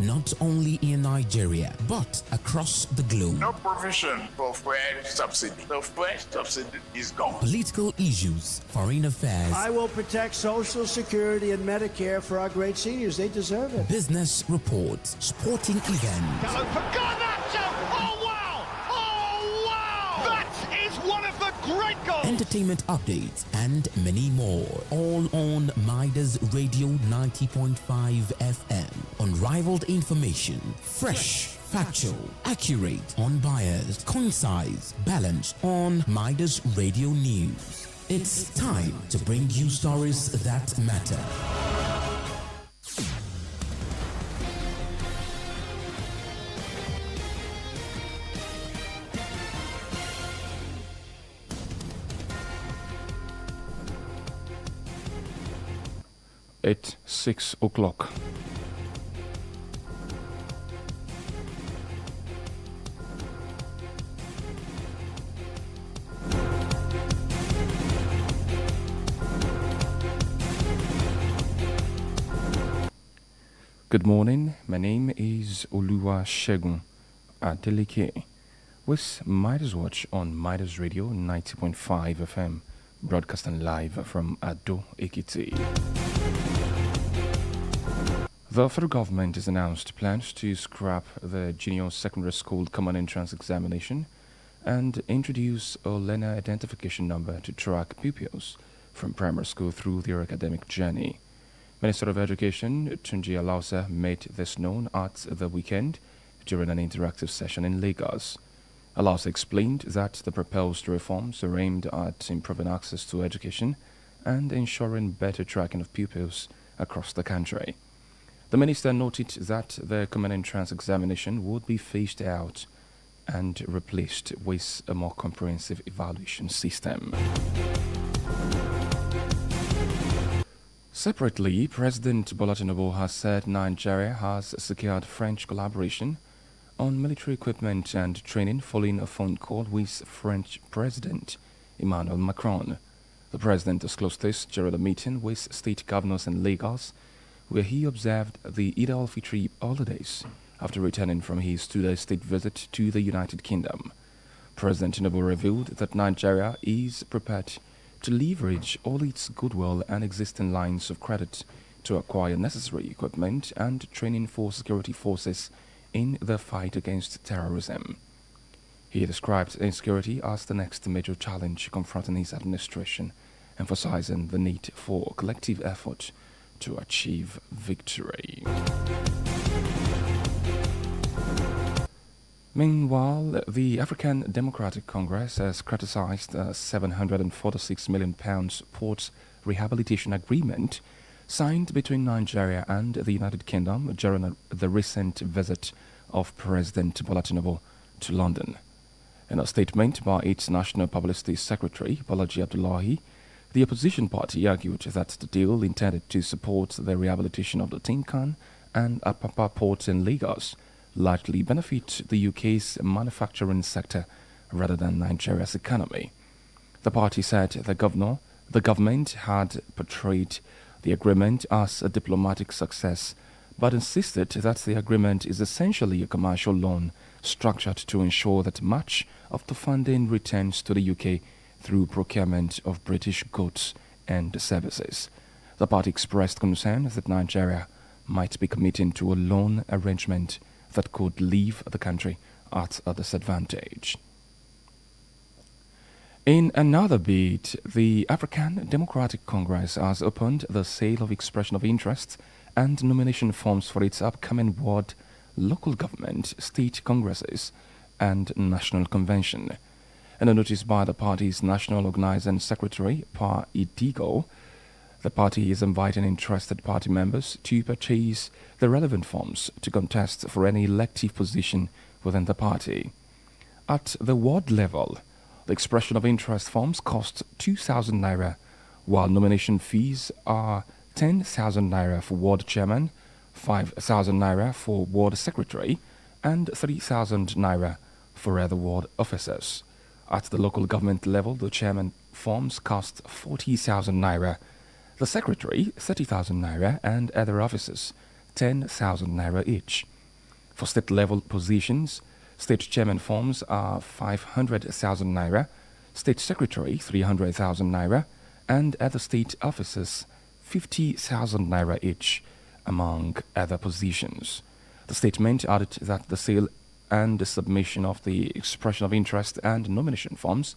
not only in Nigeria, but across the globe. No provision for fuel subsidy. The fuel subsidy is gone. Political issues, foreign affairs. I will protect Social Security and Medicare for our great seniors. They deserve it. Business reports, sporting events. Gallo for Garnacho! Oh wow! Oh wow! That is one of the great goals! Entertainment updates and many more. All on Midas Radio 90.5 FM. Unrivaled information. Fresh, factual, accurate, unbiased, concise, balanced on Midas Radio News. It's time to bring you stories that matter. It's 6 o'clock. Good morning, my name is Oluwasegun Adeleke with Midas Watch on Midas Radio 90.5 FM, broadcasting live from Ado Ekiti. The federal government has announced plans to scrap the junior secondary school common entrance examination and introduce a learner identification number to track pupils from primary school through their academic journey. Minister of Education Tunji Alausa made this known at the weekend during an interactive session in Lagos. Alausa explained that the proposed reforms are aimed at improving access to education and ensuring better tracking of pupils across the country. The minister noted that the common entrance examination would be phased out and replaced with a more comprehensive evaluation system. Separately, President Bola Tinubu has said Nigeria has secured French collaboration on military equipment and training following a phone call with French President Emmanuel Macron. The president disclosed this during a meeting with state governors in Lagos, where he observed the Eid al-Fitr holidays after returning from his two-day state visit to the United Kingdom. President Tinubu revealed that Nigeria is prepared to leverage all its goodwill and existing lines of credit to acquire necessary equipment and training for security forces in the fight against terrorism. He described insecurity as the next major challenge confronting his administration, emphasizing the need for collective effort to achieve victory. Meanwhile, the African Democratic Congress has criticized a £746 million port rehabilitation agreement signed between Nigeria and the United Kingdom during the recent visit of President Bola Tinubu to London. In a statement by its National Publicity Secretary, Bolaji Abdullahi, the opposition party argued that the deal intended to support the rehabilitation of the Tinkan and Apapa ports in Lagos largely benefit the UK's manufacturing sector rather than Nigeria's economy. The party said the government had portrayed the agreement as a diplomatic success, but insisted that the agreement is essentially a commercial loan structured to ensure that much of the funding returns to the UK through procurement of British goods and services. The party expressed concern that Nigeria might be committing to a loan arrangement that could leave the country at a disadvantage. In another bid, the African Democratic Congress has opened the sale of expression of interest and nomination forms for its upcoming ward, local government, state congresses, and national convention. In a notice by the party's National Organizing Secretary, Pa Idigo, the party is inviting interested party members to purchase the relevant forms to contest for any elective position within the party. At the ward level, the expression of interest forms cost 2,000 naira, while nomination fees are 10,000 naira for ward chairman, 5,000 naira for ward secretary, and 3,000 naira for other ward officers. At the local government level, the chairman forms cost 40,000 naira, the secretary 30,000 naira, and other officers 10,000 naira each. For state-level positions, state chairman forms are 500,000 naira, state secretary 300,000 naira, and other state officers 50,000 naira each, among other positions. The statement added that the sale and the submission of the expression of interest and nomination forms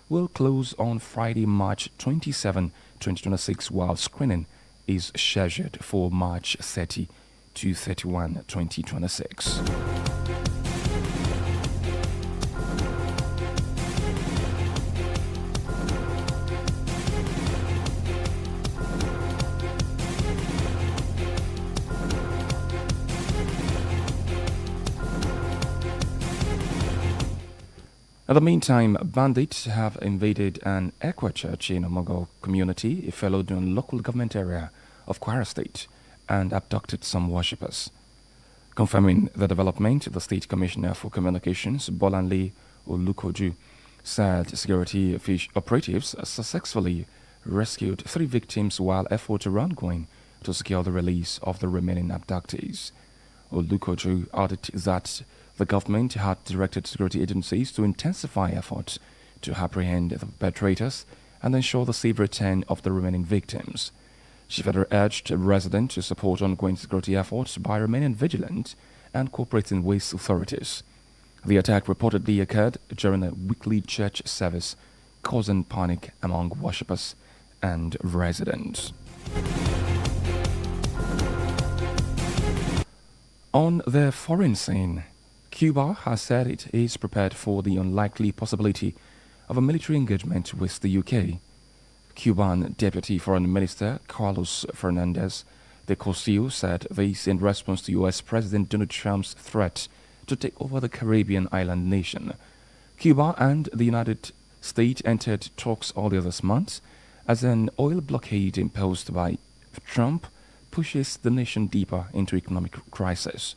will close on Friday, March 27, 2026, while screening is scheduled for March 30 to 31, 2026. In the meantime, bandits have invaded an Equa church in Omogo community, a Felodun local government area of Kwara State, and abducted some worshippers. Confirming the development, the State Commissioner for Communications, Bolanle Olukoju, said security operatives successfully rescued 3 victims while efforts are ongoing to secure the release of the remaining abductees. Olukoju added that the government had directed security agencies to intensify efforts to apprehend the perpetrators and ensure the safe return of the remaining victims. She further urged residents to support ongoing security efforts by remaining vigilant and cooperating with authorities. The attack reportedly occurred during a weekly church service, causing panic among worshippers and residents. On the foreign scene, Cuba has said it is prepared for the unlikely possibility of a military engagement with the UK. Cuban Deputy Foreign Minister Carlos Fernandez de Castillo said this in response to US President Donald Trump's threat to take over the Caribbean island nation. Cuba and the United States entered talks earlier this month as an oil blockade imposed by Trump pushes the nation deeper into economic crisis.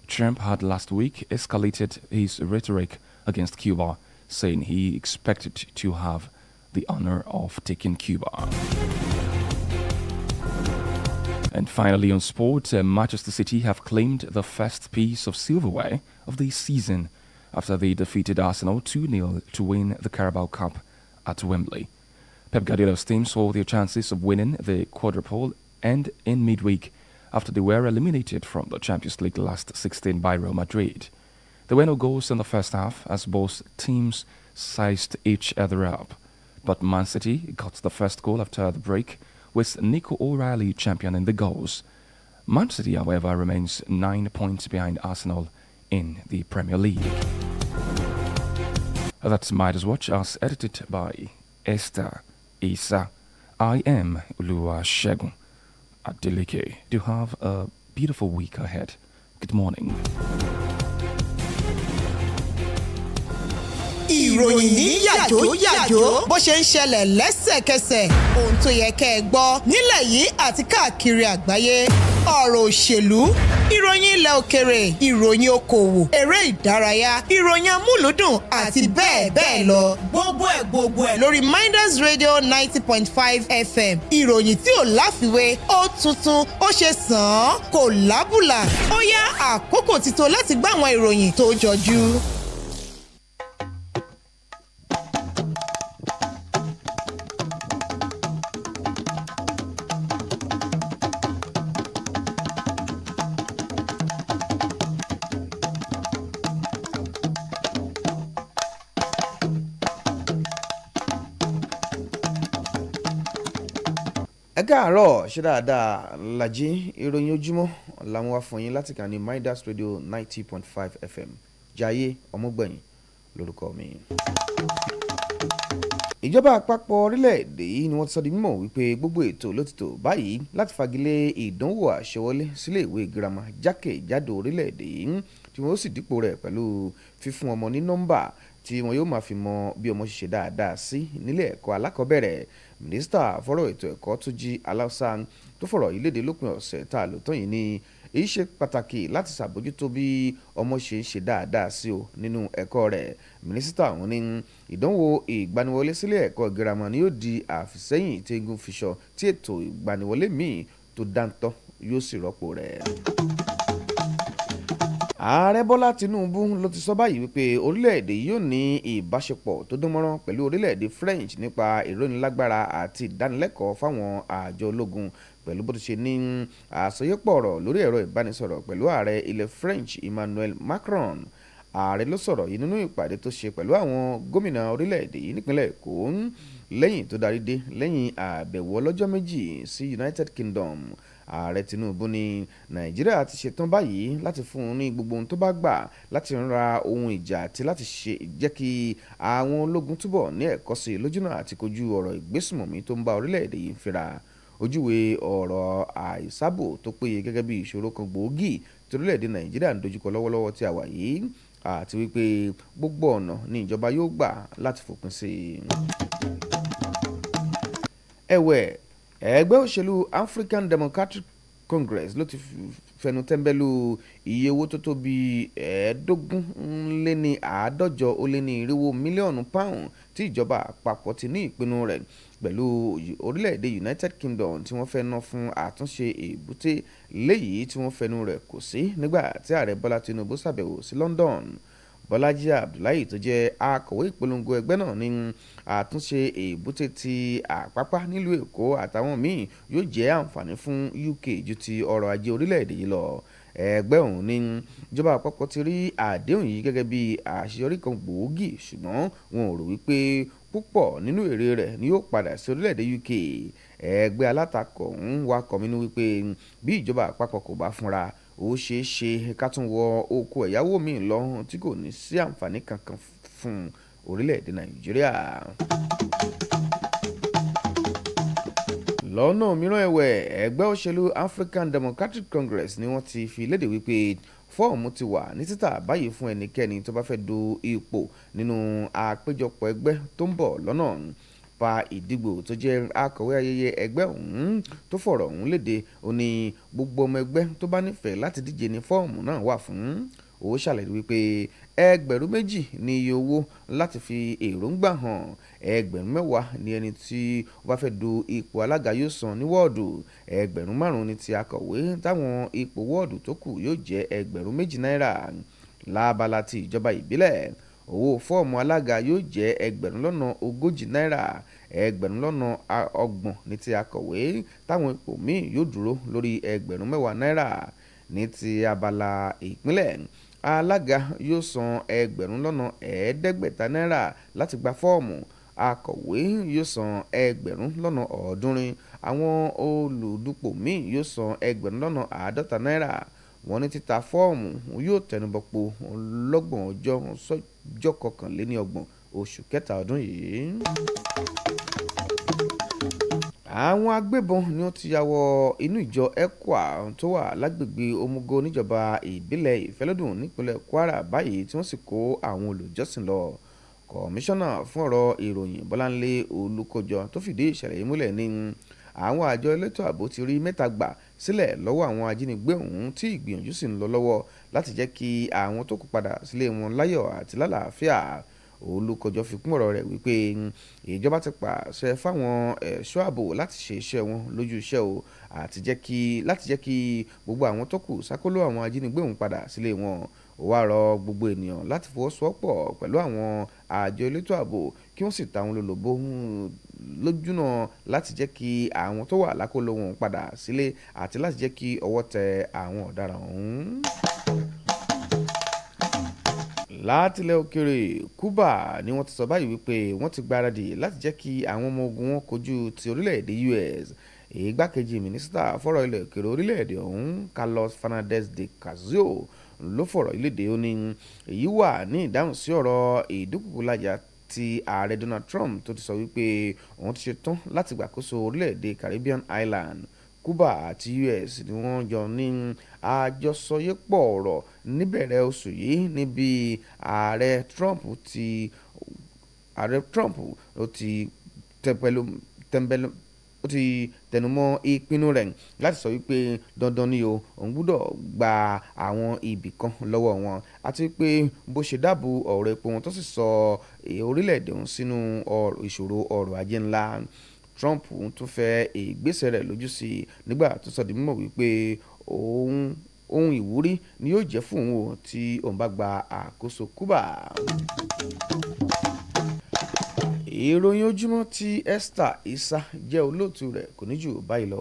Trump had last week escalated his rhetoric against Cuba, saying he expected to have the honor of taking Cuba. And finally on sport, Manchester City have claimed the first piece of silverware of the season after they defeated Arsenal 2-0 to win the Carabao Cup at Wembley. Pep Guardiola's team saw their chances of winning the quadruple end in midweek after they were eliminated from the Champions League last 16 by Real Madrid. There were no goals in the first half as both teams sized each other up, but Man City got the first goal after the break, with Nico O'Reilly championing the goals. Man City, however, remains 9 points behind Arsenal in the Premier League. That's Midas Watch, as edited by Esther Isa. I am Oluwasegun. Adeleke. Do have a beautiful week ahead. Good morning. Ìròyìn ní yàjó bó ṣe ń ṣẹlẹ̀ lẹ́sẹ̀kẹsẹ̀ ohun tó yẹ kẹ́ ẹ gbọ́ nílẹ̀ yìí àti káàkiri àgbáyé ọ̀rọ̀ òṣèlú ìròyìn ilẹ̀ òkèrè ìròyìn okòwò eré ìdárayá ìròyìn amúlùúdùn àti bẹ́ẹ̀ bẹ́ẹ̀ lọ gbogbo ẹ̀ lórí Midas Radio 90.5 FM ìròyìn tí ò láfiwé ó tuntun ó ṣe sàn án kò lábùlà ó yá àkókò ti tó láti gbọ́ àwọn ìròyìn tó jọjú. ẹ káàárọ̀ ṣe dáadáa lajì ìròyìn ojúmọ́ làwọn wá fún yín láti kàn ní Midas Radio 90.5 FM JAYE ọmọgbẹ̀yìn lórúkọ mi. ìjọba àpapọ̀ orílẹ̀-èdè yìí ni wọ́n ti sọ di mímọ̀ wípé gbogbo ètò ló ti tò báyìí láti fagilé ìdánwò àṣewọlé sílé ìwé girama jákèjádò orílẹ̀-èdè yìí tí wọ́n sì dípò rẹ̀ pẹ̀lú fífún ọmọ ní nọ́mbà tí wọn yóò máa fi mọ bí ọmọ ṣe dáadáa sí nílé ẹ̀kọ́ alákọ̀ọ́bẹ̀rẹ̀. Mínísítà fọ́rọ̀ ètò ẹ̀kọ́ Túnjí Aláùsá tó fọ̀rọ̀ yìí léde lópin ọ̀sẹ̀ tá a lò tán yìí ni èyí ṣe pàtàkì láti ṣàbójútó bí ọmọ ṣe ń ṣe dáadáa sí o nínú ẹ̀kọ́ rẹ̀. Mínísítà ọ̀hún ní ìdánwò ìgbaniwọlé sílé ẹ̀kọ́ girama ni yóò di àfisẹ́yìn tí eégún fi ṣọ tí ètò ìgbaniwọlé míì tó dáńtọ́ yóò sì rọ́pò rẹ̀. Ààrẹ Bọ́lá Tinubu ló ti sọ báyìí wípé orílẹ̀-èdè yóò ní ìbáṣepọ̀ tó dánmọ́rán pẹ̀lú orílẹ̀-èdè French nípa ìrónilágbára àti ìdánilẹ́kọ̀ọ́ fáwọn àjọ ológun pẹ̀lú bó ti ṣe ní àsọyépọ̀ ọ̀rọ̀ lórí ẹ̀rọ ìbánisọ̀rọ̀ pẹ̀lú ààrẹ ilẹ̀ French Emmanuel Macron. Ààrẹ ló sọ̀rọ̀ yìí nínú ìpàdé tó ṣe pẹ̀lú àwọn gómìnà orílẹ̀-èdè yìí nípínlẹ̀ Èkó lẹ́yìn tó darí dé lẹ́yìn àbẹ̀wò ọlọ́jọ́ méjì sí United Kingdom. Ààrẹ Tinubu ní Nàìjíríà ti ṣetán báyìí láti fún un ní gbogbo ohun tó bá gbà láti ra ohun ìjà àti láti jẹ́ kí àwọn ológun túbọ̀ ní ẹ̀kọ́ sí i lójúnà àti kojú ọ̀rọ̀ ìgbésùmọ̀mí tó ń bá orílẹ̀-èdè yìí fínra. Ojúwe ọ̀rọ̀ àìsábò tó péye gẹ́gẹ́ bí ìṣòro kan gbòógì tí orílẹ̀-èdè Nàìjíríà ń dojúkọ lọ́wọ́lọ́wọ́ tí a wà yìí àti wípé gbogbo ọ̀nà ni ìjọba yóò gbà láti fòpin sí i. Ẹ̀wẹ̀, ẹgbẹ́ òṣèlú African Democratic Congress ló ti fẹnu tẹ́ńbẹ́lú iye owó tó tó bí £150 mílíọ̀nù tí ìjọba àpapọ̀ ti ní ìpinnu rẹ̀ pẹ̀lú orílẹ̀-èdè United Kingdom tí wọ́n fẹ́ ná fún àtúnṣe èbúté léyìí tí wọ́n fẹnu rẹ̀ kò sí nígbà tí ààrẹ Bọ́lá Tinubu ṣàbẹ̀wò sí London. Bọ́lájí Abdullahi tó jẹ́ akọ̀wé ìpolongo ẹgbẹ́ náà ní àtúnṣe èbúté ti Àpápá nílùú Èkó àtàwọn míì yóò jẹ́ àǹfààní fún UK ju ti ọrọ̀ ajé orílẹ̀-èdè yìí lọ. Ẹgbẹ́ ọ̀hún ní ìjọba àpapọ̀ ti rí àdéhùn yìí gẹ́gẹ́ bí àṣeyọrí kan gbòógì ṣùgbọ́n wọn ò rò wípé púpọ̀ nínú èrè rẹ̀ ni yóò padà sí orílẹ̀-èdè UK. Ẹgbẹ́ alátakò ń wá kọ̀mínú wípé bí ìjọba àpapọ̀ kò bá fúnra ó ṣeé ṣe ká tún wọ oko ẹ̀yáwó míì lọ tí kò ní sí àǹfààní kankan fún orílẹ̀-èdè Nàìjíríà. Lọ́nà mìíràn ẹ̀wẹ̀, ẹgbẹ́ òṣèlú African Democratic Congress ni wọ́n ti fi léde wípé fọ́ọ̀mù ti wà ní títà báyìí fún ẹnikẹ́ni tó bá fẹ́ du ipò nínú àpéjọpọ̀ ẹgbẹ́ tó ń bọ̀ lọ́nà. Pa Ìdìgbò tó jẹ́ akọ̀wé ayẹyẹ ẹgbẹ́ ọ̀hún tó fọ̀rọ̀ ọ̀hún léde ó ní gbogbo ọmọ ẹgbẹ́ tó bá nífẹ̀ẹ́ láti díje ní fọ́ọ̀mù náà wà fún. Ó ṣàlàyé wípé $2,000 ní iye owó láti fi èròǹgbà hàn. $10,000 ní ẹni tí ó bá fẹ́ du ipò alága yóò san ní wọ́ọ̀dù. $5,000 ní ti akọ̀wé táwọn ipò wọ́ọ̀dù tó kù yóò jẹ́ $2,000. Lábala ti ìjọba ìbílẹ̀, owó fọ́ọ̀mù alága yóò jẹ́ $40 $30 ní ti akọ̀wé táwọn ipò míì yóò dúró lórí $10 ní ti abala ìpínlẹ̀. Alága yóò san $500 láti gba fọ́ọ̀mù. Akọ̀wé yóò san $100. Àwọn olùdupò míì yóò san $50. Wọ́n ní títa fọ́ọ̀mù yóò tẹnubọ̀pọ̀ 30 ọjọ́ sọ́jọ́ 21 oṣù kẹta ọdún yìí. Àwọn agbébọn ni wọ́n ti ya wọ inú ìjọ ECWA tó wà lágbègbè Omogo níjọba ìbílẹ̀ Ìfẹ́lódùn nípínlẹ̀ Kwara báyìí tí wọ́n sì kó àwọn olùjọ́sìn lọ. Kọmíṣánná fún ọ̀rọ̀ ìròyìn Bọ́láńlé Olúkójọ tó fìdí ìṣẹ̀lẹ̀ yìí múlẹ̀ ní àwọn àjọ elétò ààbò ti rí 3 gbà sílẹ̀ lọ́wọ́ àwọn ajínigbé ọ̀hún tí ìgbìyànjú sì ń lọ lọ́wọ́ láti jẹ́ kí àwọn tó kù padà sílé wọn láyọ̀ àti lálàáfíà. Olúkójọ fi kún ọ̀rọ̀ rẹ̀ wípé ìjọba ti pàṣẹ fáwọn ẹ̀ṣọ́ ààbò láti ṣe iṣẹ́ wọn lójú iṣẹ́ o àti láti jẹ́ kí gbogbo àwọn tó kù sákóló àwọn ajínigbé ọ̀hún padà sílé wọn. Ó wá rọ gbogbo ènìyàn láti fọwọ́sowọ́pọ̀ pẹ̀lú àwọn àjọ elétò ààbò kí wọ́n sì ta wọn lólobó lójúnà láti jẹ́ kí àwọn tó wà lákòlò wọn padà sílé àti láti jẹ́ kí ọwọ́ tẹ àwọn ọ̀daràn ọ̀hún. Látilẹ̀ òkèrè, Cuba ni wọ́n ti sọ báyìí wípé wọ́n ti gbáradì láti jẹ́ kí àwọn ọmọ ogun wọn kojú ti orílẹ̀-èdè US. Igbákejì mínísítà fọ́rọ̀ ilẹ̀ òkèrè orílẹ̀-èdè ọ̀hún Carlos Fernandez de Casio ló fọ̀rọ̀ ìlédè ó ní èyí wà ní ìdáhùn sí ọ̀rọ̀ ìdúkùkùlájà ti ààrẹ Donald Trump tó ti sọ wípé òun ti ṣetán láti gbàkóso orílẹ̀-èdè Caribbean Island. Cuba àti US ni wọ́n jọ ní àjọsọyépọ̀ ọ̀rọ̀ níbẹ̀rẹ̀ oṣù yìí níbi ààrẹ Trump ó ti tẹnumọ́ ìpinnu rẹ̀ láti sọ wípé dandan ni òun gbúdọ̀ gba àwọn ibì kan lọ́wọ́ wọn àti wípé bó ṣe dáàbò ọ̀rọ̀ epo wọn tó sì sọ orílẹ̀-èdè òun sínú ìṣòro ọrọ̀ ajé ńlá. Trump tún fẹ́ ìgbésẹ̀ rẹ̀ lójú sí i nígbà tó sọ di mímọ̀ wípé ohun ìwúrí ni yóò jẹ́ fún òun tí òun bá gba àkóso Cuba. Ìròyìn ojúmọ́ tí Esther Isa jẹ́ olóòtú rẹ̀ kò ní jù báyìí lọ.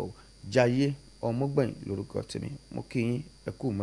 Jayé Ọmọgbẹ̀yìn lórúkọ tèmi, mo kí yín ẹ kú mọ́.